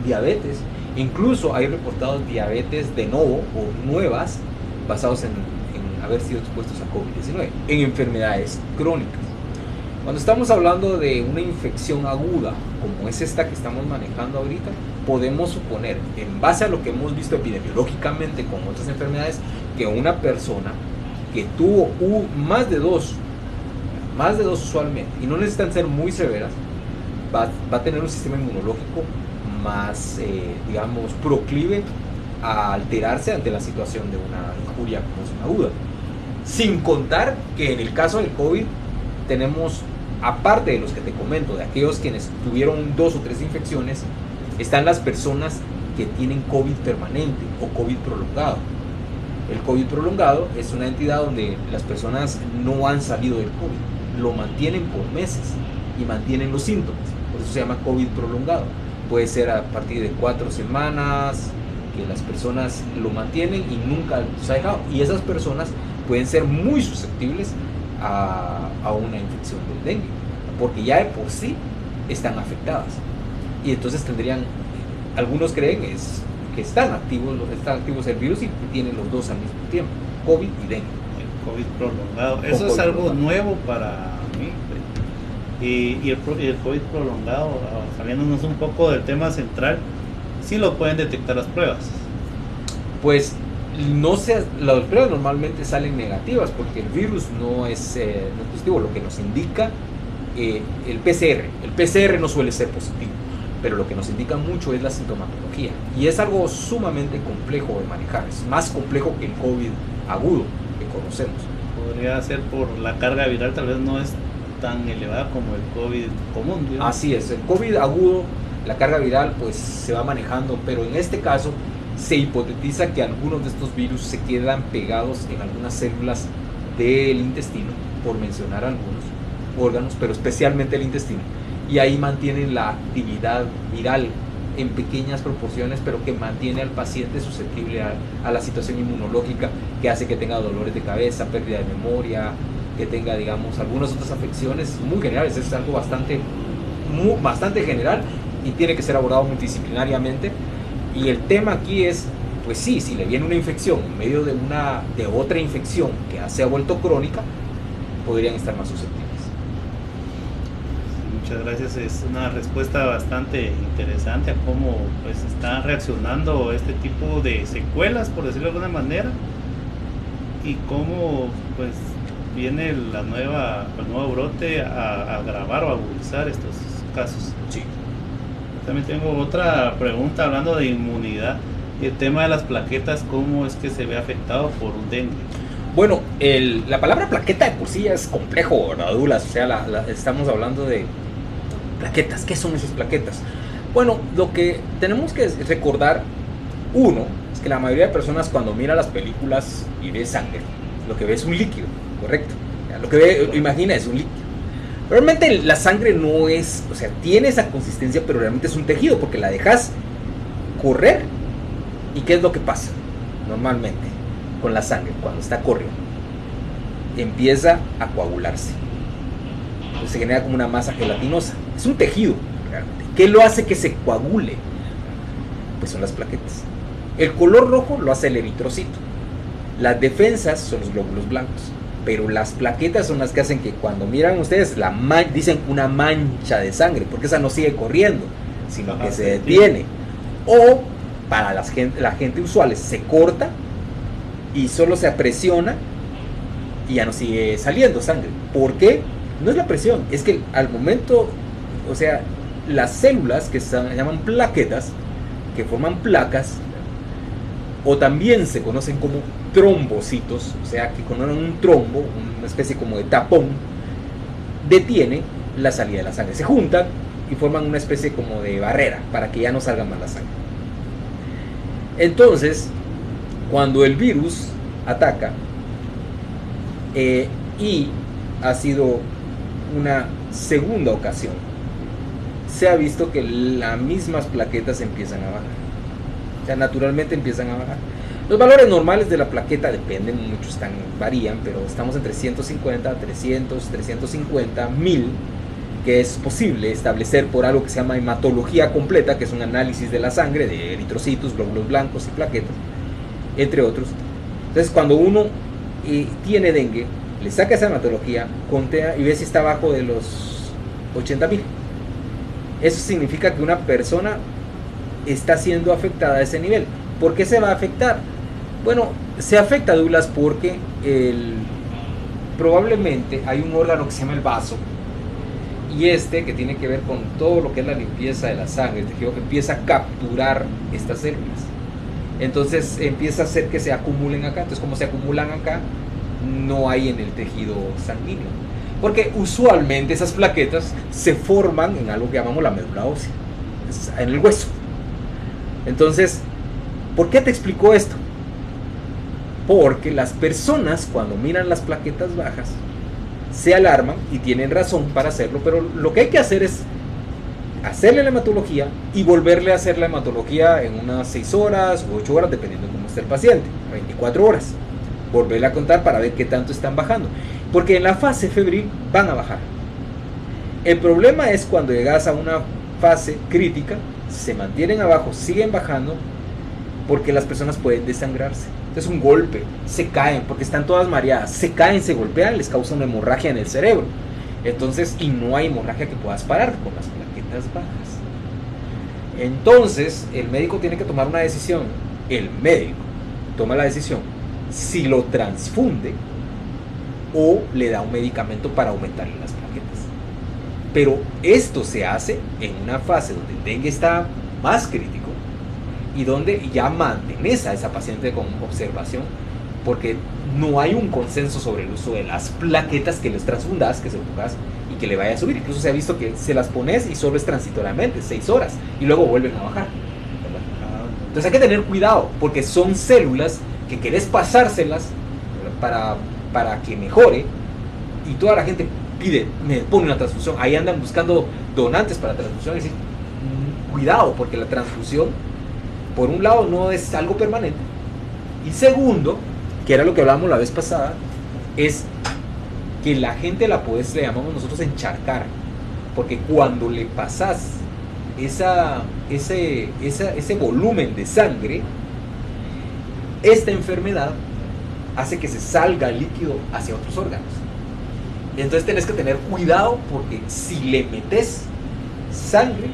Diabetes, incluso hay reportados diabetes de novo o nuevas basados en haber sido expuestos a COVID-19 en enfermedades crónicas. Cuando estamos hablando de una infección aguda, como es esta que estamos manejando ahorita, podemos suponer, en base a lo que hemos visto epidemiológicamente con otras enfermedades, que una persona que tuvo más de dos usualmente, y no necesitan ser muy severas, va a tener un sistema inmunológico más, digamos, proclive a alterarse ante la situación de una injuria como es una aguda. Sin contar que en el caso del COVID tenemos, aparte de los que te comento, de aquellos quienes tuvieron 2 o 3 infecciones, están las personas que tienen COVID permanente o COVID prolongado. El COVID prolongado es una entidad donde las personas no han salido del COVID, lo mantienen por meses y mantienen los síntomas, por eso se llama COVID prolongado. Puede ser a partir de 4 semanas que las personas lo mantienen y nunca se ha dejado, y esas personas pueden ser muy susceptibles a una infección del dengue, porque ya de por sí están afectadas, y entonces tendrían, algunos creen que están activos el virus y tienen los dos al mismo tiempo, COVID y dengue. El COVID prolongado, eso es algo nuevo para mí. Y el COVID prolongado, saliéndonos un poco del tema central, sí lo pueden detectar las pruebas. Pues las pruebas normalmente salen negativas porque el virus no es positivo. Lo que nos indica el PCR. El PCR no suele ser positivo, pero lo que nos indica mucho es la sintomatología, y es algo sumamente complejo de manejar. Es más complejo que el COVID agudo que conocemos. Podría ser por la carga viral, tal vez no es tan elevada como el COVID común, digamos. Así es, el COVID agudo, la carga viral pues se va manejando, pero en este caso se hipotetiza que algunos de estos virus se quedan pegados en algunas células del intestino, por mencionar algunos órganos, pero especialmente el intestino, y ahí mantienen la actividad viral en pequeñas proporciones, pero que mantiene al paciente susceptible a la situación inmunológica, que hace que tenga dolores de cabeza, pérdida de memoria, que tenga, digamos, algunas otras afecciones muy generales. Es algo bastante general y tiene que ser abordado multidisciplinariamente. Y el tema aquí es, pues sí, si le viene una infección en medio de otra infección que se ha vuelto crónica, podrían estar más susceptibles. Muchas gracias, es una respuesta bastante interesante a cómo pues están reaccionando este tipo de secuelas, por decirlo de alguna manera, y cómo pues viene el nuevo brote a agravar o agudizar estos casos. Sí. También tengo otra pregunta hablando de inmunidad. El tema de las plaquetas, ¿cómo es que se ve afectado por un dengue? Bueno, la palabra plaqueta de por sí ya es complejo, ¿verdad, Douglas? O sea, estamos hablando de plaquetas. ¿Qué son esas plaquetas? Bueno, lo que tenemos que recordar, uno, es que la mayoría de personas cuando mira las películas y ve sangre, lo que ve es un líquido, ¿correcto? Lo que ve, imagina, es un líquido. Realmente la sangre no es, o sea, tiene esa consistencia, pero realmente es un tejido, porque la dejas correr. ¿Y qué es lo que pasa normalmente con la sangre cuando está corriendo? Empieza a coagularse. Entonces se genera como una masa gelatinosa. Es un tejido, realmente. ¿Qué lo hace que se coagule? Pues son las plaquetas. El color rojo lo hace el eritrocito. Las defensas son los glóbulos blancos. Pero las plaquetas son las que hacen que cuando miran ustedes, dicen una mancha de sangre, porque esa no sigue corriendo, sino que se detiene. O para la gente usual se corta y solo se apresiona y ya no sigue saliendo sangre. ¿Por qué? No es la presión, es que al momento, o sea, las células que se llaman plaquetas, que forman placas, o también se conocen como trombocitos, o sea, que con un trombo, una especie como de tapón, detiene la salida de la sangre. Se juntan y forman una especie como de barrera para que ya no salga más la sangre. Entonces, cuando el virus ataca, y ha sido una segunda ocasión, se ha visto que las mismas plaquetas empiezan a bajar. O sea, naturalmente empiezan a bajar. Los valores normales de la plaqueta dependen, muchos varían, pero estamos entre 150, 300, 350, 1000, que es posible establecer por algo que se llama hematología completa, que es un análisis de la sangre, de eritrocitos, glóbulos blancos y plaquetas, entre otros. Entonces, cuando uno tiene dengue, le saca esa hematología, contea y ve si está abajo de los 80,000. Eso significa que una persona está siendo afectada a ese nivel. ¿Por qué se va a afectar? Bueno, se afecta, Douglas, porque probablemente hay un órgano que se llama el vaso, y que tiene que ver con todo lo que es la limpieza de la sangre, el tejido, que empieza a capturar estas células. Entonces empieza a hacer que se acumulen acá. Entonces, como se acumulan acá, no hay en el tejido sanguíneo, porque usualmente esas plaquetas se forman en algo que llamamos la médula ósea, en el hueso. Entonces, ¿por qué te explico esto? Porque las personas, cuando miran las plaquetas bajas, se alarman, y tienen razón para hacerlo, pero lo que hay que hacer es hacerle la hematología y volverle a hacer la hematología en unas 6 horas u 8 horas, dependiendo de cómo esté el paciente, 24 horas. Volverle a contar para ver qué tanto están bajando, porque en la fase febril van a bajar. El problema es cuando llegas a una fase crítica, se mantienen abajo, siguen bajando, porque las personas pueden desangrarse. Entonces, un golpe, se caen, porque están todas mareadas, se caen, se golpean, les causa una hemorragia en el cerebro. Entonces, y no hay hemorragia que puedas parar con las plaquetas bajas. Entonces, el médico tiene que tomar una decisión. El médico toma la decisión si lo transfunde o le da un medicamento para aumentarle las plaquetas. Pero esto se hace en una fase donde el dengue está más crítico y donde ya mantenés a esa paciente con observación, porque no hay un consenso sobre el uso de las plaquetas que les transfundas, que se lo pongas y que le vaya a subir. Incluso se ha visto que se las pones y solo es transitoriamente, 6 horas, y luego vuelven a bajar. Entonces hay que tener cuidado, porque son células que querés pasárselas para que mejore, y toda la gente me pone una transfusión. Ahí andan buscando donantes para transfusión, y decir, cuidado, porque la transfusión, por un lado, no es algo permanente, y segundo, que era lo que hablábamos la vez pasada, es que la gente le llamamos nosotros encharcar, porque cuando le pasas ese volumen de sangre, esta enfermedad hace que se salga el líquido hacia otros órganos. Entonces tenés que tener cuidado, porque si le metes sangre,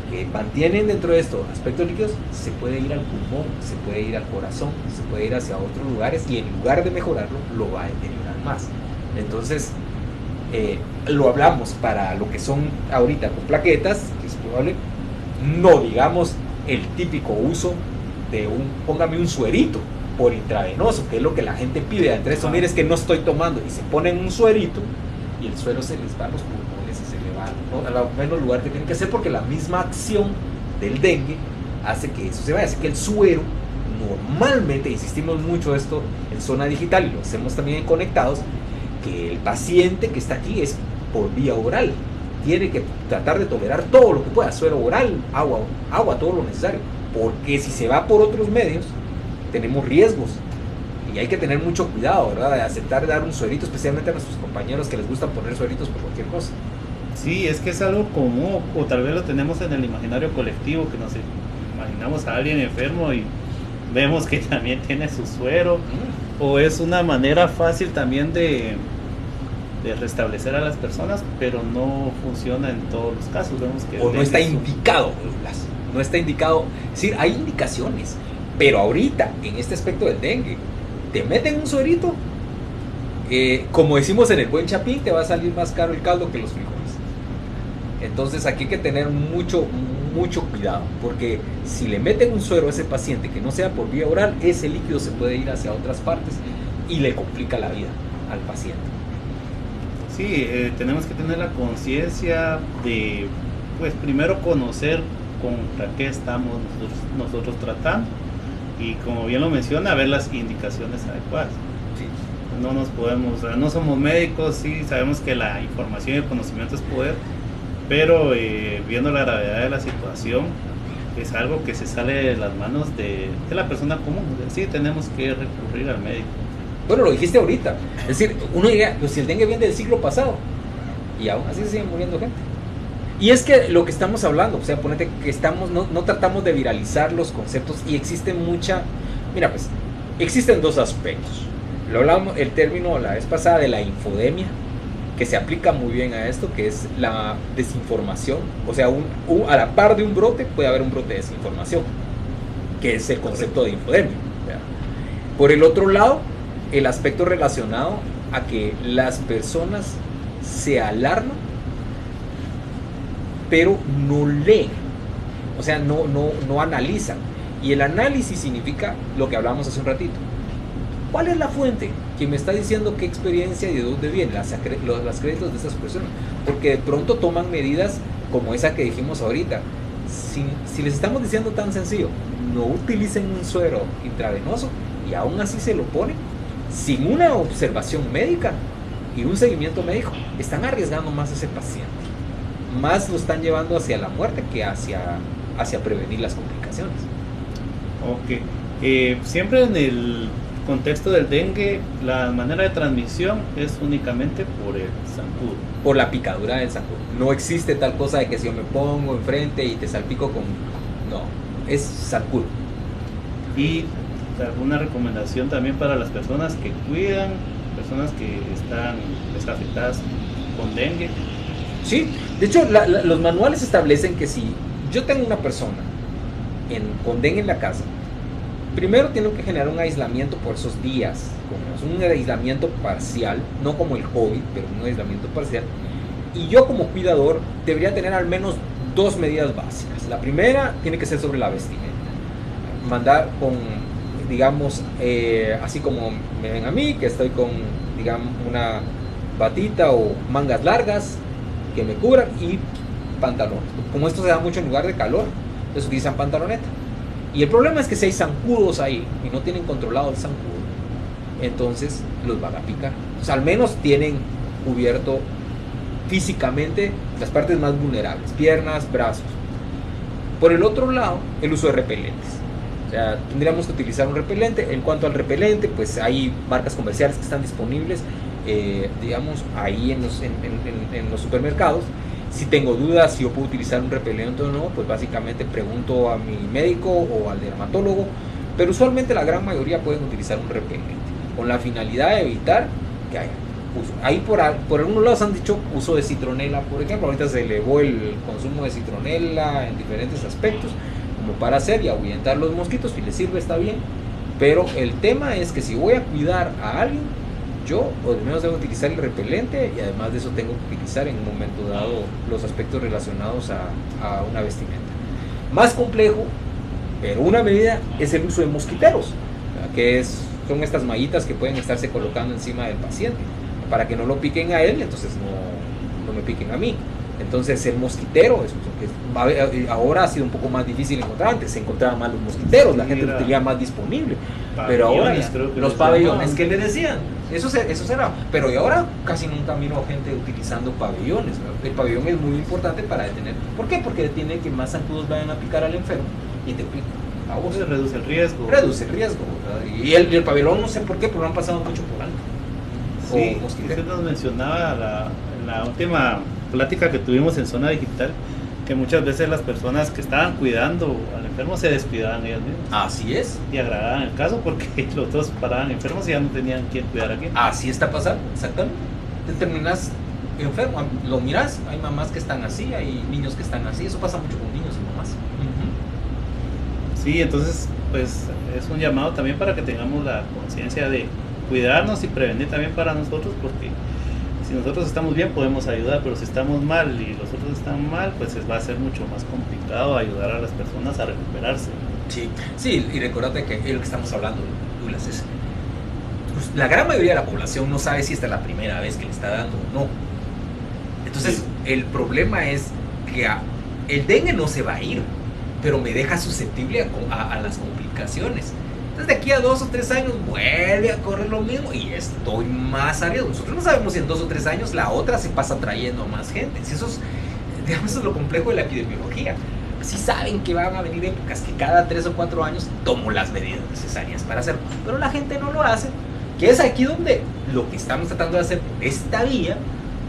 que mantienen dentro de esto aspectos líquidos, se puede ir al pulmón, se puede ir al corazón, se puede ir hacia otros lugares y en lugar de mejorarlo, lo va a deteriorar más. Entonces, lo hablamos para lo que son ahorita con plaquetas, que es probable, no digamos el típico uso de póngame un suerito por intravenoso, que es lo que la gente pide. Entre eso, mire, es que no estoy tomando, y se ponen un suerito y el suero se les va a los pulmones y se le va, ¿no?, al menos lugar que tienen que hacer, porque la misma acción del dengue hace que eso se vaya. Así que el suero, normalmente, insistimos mucho esto en Zona Digital y lo hacemos también en Conectados, que el paciente que está aquí es por vía oral, tiene que tratar de tolerar todo lo que pueda, suero oral, agua, todo lo necesario, porque si se va por otros medios, tenemos riesgos y hay que tener mucho cuidado, ¿verdad?, de aceptar dar un suerito, especialmente a nuestros compañeros que les gusta poner sueritos por cualquier cosa. Sí, es que es algo común, o tal vez lo tenemos en el imaginario colectivo, que nos imaginamos a alguien enfermo y vemos que también tiene su suero, o es una manera fácil también de restablecer a las personas, pero no funciona en todos los casos. Vemos que o no está indicado, no está indicado. Es decir, hay indicaciones, pero ahorita, en este aspecto del dengue, te meten un suerito, como decimos en el buen chapín, te va a salir más caro el caldo que los frijoles. Entonces aquí hay que tener mucho cuidado, porque si le meten un suero a ese paciente que no sea por vía oral, ese líquido se puede ir hacia otras partes y le complica la vida al paciente. Sí, tenemos que tener la conciencia de, pues, primero conocer contra qué estamos nosotros tratando, y como bien lo menciona, ver las indicaciones adecuadas. Sí. No somos médicos, sí, sabemos que la información y el conocimiento es poder, pero viendo la gravedad de la situación, es algo que se sale de las manos de la persona común. Sí, tenemos que recurrir al médico. Bueno, lo dijiste ahorita. Es decir, uno diría, pues si el dengue viene del siglo pasado, y aún así se sigue muriendo gente. Y es que lo que estamos hablando, o sea, ponete que no tratamos de viralizar los conceptos, y existe mira, pues, existen dos aspectos. Lo hablamos, el término la vez pasada de la infodemia, que se aplica muy bien a esto, que es la desinformación. O sea, a la par de un brote puede haber un brote de desinformación, que es el concepto de infodemia. Por el otro lado, el aspecto relacionado a que las personas se alarman, pero no leen, o sea, no analizan. Y el análisis significa lo que hablamos hace un ratito. ¿Cuál es la fuente que me está diciendo qué experiencia y de dónde vienen las créditos de esas personas? Porque de pronto toman medidas como esa que dijimos ahorita. Si les estamos diciendo tan sencillo, no utilicen un suero intravenoso, y aún así se lo ponen, sin una observación médica y un seguimiento médico, están arriesgando más a ese paciente. Más lo están llevando hacia la muerte que hacia prevenir las complicaciones. Ok. Siempre en el contexto del dengue, la manera de transmisión es únicamente por el zancudo. Por la picadura del zancudo. No existe tal cosa de que si yo me pongo enfrente y te salpico con... No, es zancudo. Y alguna recomendación también para las personas que cuidan, personas que están afectadas con dengue. Sí, de hecho los manuales establecen que si yo tengo una persona con dengue en la casa, primero tengo que generar un aislamiento por esos días, un aislamiento parcial, no como el COVID, pero un aislamiento parcial. Y yo como cuidador debería tener al menos dos medidas básicas. La primera tiene que ser sobre la vestimenta. Mandar con, digamos, así como me ven a mí, que estoy con, digamos, una batita o mangas largas que me cubran, y pantalón. Como esto se da mucho en lugar de calor, entonces utilizan pantaloneta. Y el problema es que si hay zancudos ahí y no tienen controlado el zancudo, entonces los van a picar. Entonces, al menos tienen cubierto físicamente las partes más vulnerables, piernas, brazos. Por el otro lado, el uso de repelentes. O sea, tendríamos que utilizar un repelente. En cuanto al repelente, pues hay marcas comerciales que están disponibles, digamos, ahí en los supermercados. Si tengo dudas si yo puedo utilizar un repelente o no, pues básicamente pregunto a mi médico o al dermatólogo, pero usualmente la gran mayoría pueden utilizar un repelente, con la finalidad de evitar que haya uso. Ahí por algunos lados han dicho uso de citronela, por ejemplo. Ahorita se elevó el consumo de citronela en diferentes aspectos, como para hacer y ahuyentar los mosquitos. Si les sirve, está bien. Pero el tema es que si voy a cuidar a alguien, yo por lo menos debo utilizar el repelente, y además de eso tengo que utilizar en un momento dado los aspectos relacionados a una vestimenta. Más complejo, pero una medida, es el uso de mosquiteros, que son estas mallitas que pueden estarse colocando encima del paciente para que no lo piquen a él, entonces no me piquen a mí. Entonces el mosquitero, ahora ha sido un poco más difícil encontrar. Antes se encontraban más los mosquiteros, la gente lo tenía más disponible, pero ahora los pabellones, ¿qué le decían? Eso era, pero y ahora casi nunca miro gente utilizando pabellones, ¿verdad? El pabellón es muy importante para detener. ¿Por qué? Porque detiene que más zancudos vayan a picar al enfermo y te pican a vos. Reduce el riesgo. Reduce el riesgo, ¿verdad? Y el pabellón, no sé por qué, pero lo han pasado mucho por alto. Sí, usted nos mencionaba en la última plática que tuvimos en Zona Digital, que muchas veces las personas que estaban cuidando al enfermo se descuidaban ellas mismas. Así es. Y agravaban el caso porque los dos paraban enfermos y ya no tenían quien cuidar a quién. Así está pasando, exactamente. Te terminas enfermo, lo miras, hay mamás que están así, hay niños que están así, eso pasa mucho con niños y mamás. Sí, entonces pues es un llamado también para que tengamos la conciencia de cuidarnos y prevenir también para nosotros, porque si nosotros estamos bien podemos ayudar, pero si estamos mal y los otros están mal, pues va a ser mucho más complicado ayudar a las personas a recuperarse. Sí, y recordate que es lo que estamos hablando, Douglas, es pues, la gran mayoría de la población no sabe si esta es la primera vez que le está dando o no. Entonces, sí, el problema es que el dengue no se va a ir, pero me deja susceptible a las complicaciones. Entonces, de aquí a 2 o 3 años vuelve a correr lo mismo y estoy más a riesgo. Nosotros no sabemos si en 2 o 3 años la otra se pasa trayendo a más gente. Si eso es lo complejo de la epidemiología. Sí saben que van a venir épocas que cada 3 o 4 años tomo las medidas necesarias para hacerlo, pero la gente no lo hace, que es aquí donde lo que estamos tratando de hacer por esta vía,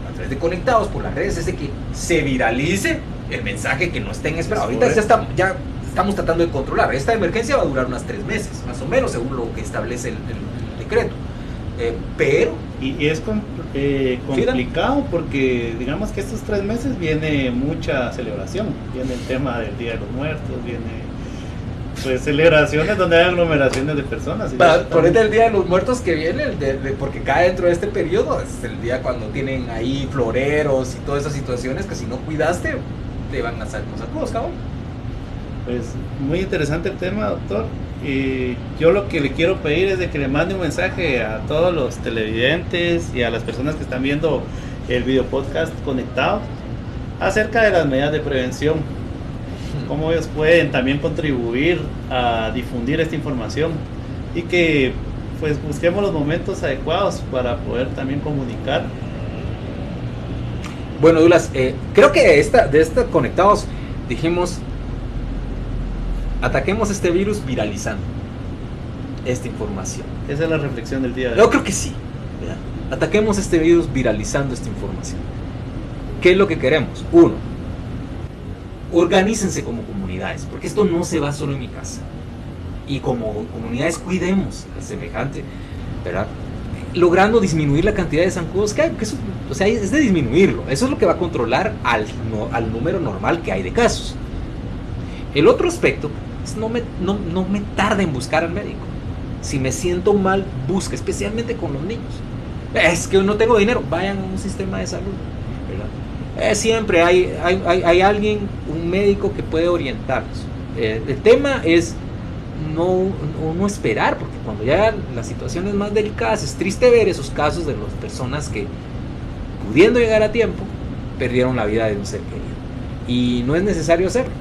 a través de Conectados por las redes, es de que se viralice el mensaje que no estén esperando. Ahorita ya estamos tratando de controlar. Esta emergencia va a durar unos 3 meses, más o menos, según lo que establece el decreto. Pero... Y es complicado porque digamos que estos 3 meses viene mucha celebración. Viene el tema del Día de los Muertos, viene pues celebraciones donde hay aglomeraciones de personas. Por el Día de los Muertos que viene, porque cae dentro de este periodo, es el día cuando tienen ahí floreros y todas esas situaciones que si no cuidaste, te van a salir cosas crudas, cabrón. Pues muy interesante el tema, doctor. Y yo lo que le quiero pedir es de que le mande un mensaje a todos los televidentes y a las personas que están viendo el video podcast Conectados acerca de las medidas de prevención, cómo ellos pueden también contribuir a difundir esta información y que pues busquemos los momentos adecuados para poder también comunicar. Bueno, Douglas, creo que de esta Conectados dijimos: ataquemos este virus viralizando esta información. Esa es la reflexión del día de hoy. Yo creo que sí, ¿verdad? Ataquemos este virus viralizando esta información. ¿Qué es lo que queremos? 1, organícense como comunidades, porque esto no se va solo en mi casa. Y como comunidades cuidemos al semejante, ¿verdad? Logrando disminuir la cantidad de zancudos que hay, que eso, o sea, es de disminuirlo. Eso es lo que va a controlar al número normal que hay de casos. El otro aspecto es no me tarde en buscar al médico. Si me siento mal, busque, especialmente con los niños. Es que no tengo dinero, vayan a un sistema de salud, ¿verdad? Siempre hay alguien, un médico que puede orientarlos. El tema es no esperar, porque cuando ya las situaciones más delicadas, es triste ver esos casos de las personas que, pudiendo llegar a tiempo, perdieron la vida de un ser querido. Y no es necesario hacerlo.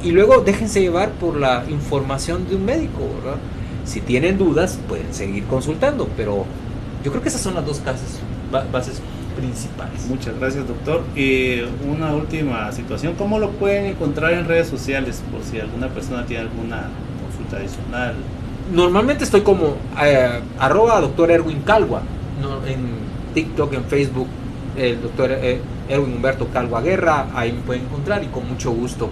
Y luego déjense llevar por la información de un médico, ¿verdad? Si tienen dudas pueden seguir consultando, pero yo creo que esas son las dos bases principales. Muchas gracias, doctor. Una última situación, ¿cómo lo pueden encontrar en redes sociales por si alguna persona tiene alguna consulta adicional? Normalmente estoy como @Dr. Erwin Calva, ¿no? En TikTok, en Facebook, el doctor Erwin Humberto Calva Guerra, ahí me pueden encontrar y con mucho gusto.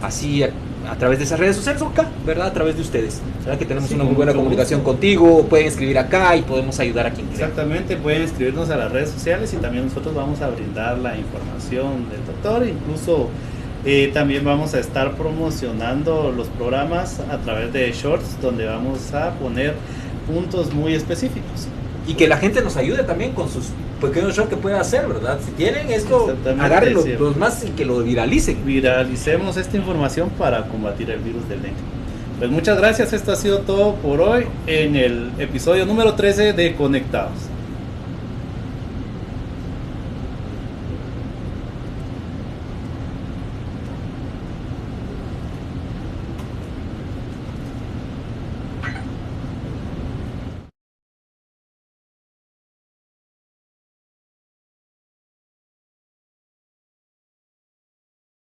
Así a través de esas redes sociales o acá, ¿verdad? A través de ustedes. ¿Verdad? Que tenemos Sí, una muy con buena mucho comunicación gusto. contigo, pueden escribir acá y podemos ayudar a quien quiera. Exactamente, pueden escribirnos a las redes sociales y también nosotros vamos a brindar la información del doctor. Incluso también vamos a estar promocionando los programas a través de shorts, donde vamos a poner puntos muy específicos. Y que la gente nos ayude también con sus pequeños shows que pueda hacer, ¿verdad? Si tienen esto, Exactamente, agarren sí. los más y que lo viralicen. Viralicemos esta información para combatir el virus del dengue. Pues muchas gracias, esto ha sido todo por hoy en el episodio número 13 de Conectados.